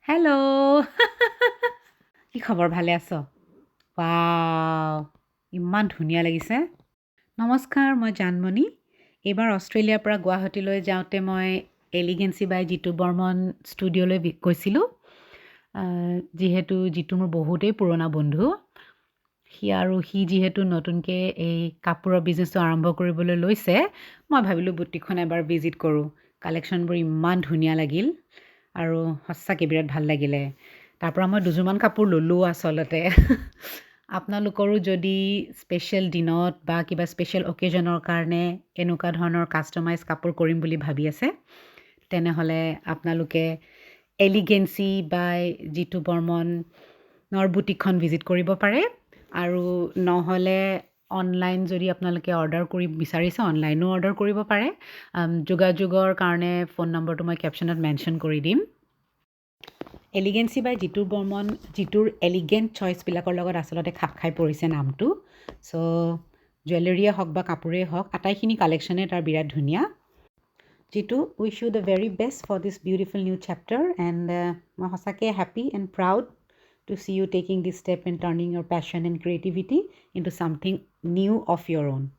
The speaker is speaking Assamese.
হেল্ল' কি খবৰ ভালে আছ ৱাও ইমান ধুনীয়া লাগিছে নমস্কাৰ মই জানমণি এইবাৰ অষ্ট্ৰেলিয়াৰ পৰা গুৱাহাটীলৈ যাওঁতে মই এলিগেন্সি বাই জিতু বৰ্মন ষ্টুডিঅ'লৈ গৈছিলোঁ যিহেতু জিতু মোৰ বহুতেই পুৰণা বন্ধু সি যিহেতু নতুনকৈ এই কাপোৰৰ বিজনেছটো আৰম্ভ কৰিবলৈ লৈছে মই ভাবিলোঁ বুটিকখন এবাৰ ভিজিট কৰোঁ কালেকশ্যনবোৰ ইমান ধুনীয়া লাগিল আৰু সঁচাকৈ বিৰাট ভাল লাগিলে তাৰ পৰা মই দুযোৰমান কাপোৰ ল'লোঁ আচলতে আপোনালোকৰো যদি স্পেচিয়েল দিনত বা কিবা স্পেচিয়েল অকেজনৰ কাৰণে এনেকুৱা ধৰণৰ কাষ্টমাইজ কাপোৰ কৰিম বুলি ভাবি আছে তেনেহ'লে আপোনালোকে এলিগেন্সি বাই জিতু বৰ্মনৰ বুটিকখন ভিজিট কৰিব পাৰে আৰু নহ'লে অনলাইন যদি আপোনালোকে অৰ্ডাৰ কৰি বিচাৰিছে অনলাইনো অৰ্ডাৰ কৰিব পাৰে যোগাযোগৰ কাৰণে ফোন নম্বৰটো মই কেপশ্যনত মেনশ্যন কৰি দিম এলিগেন্সি বাই জিতু বৰ্মন জিতুৰ এলিগেণ্ট চইচবিলাকৰ লগত আচলতে খাপ খাই পৰিছে নামটো চ' জুৱেলাৰীয়ে হওক বা কাপোৰেই হওক আটাইখিনি কালেকশ্যনে তাৰ বিৰাট ধুনীয়া Jitu wish you the very best for this beautiful new chapter and মই সঁচাকৈ happy and proud to see you taking this step in turning your passion and creativity into something new of your own.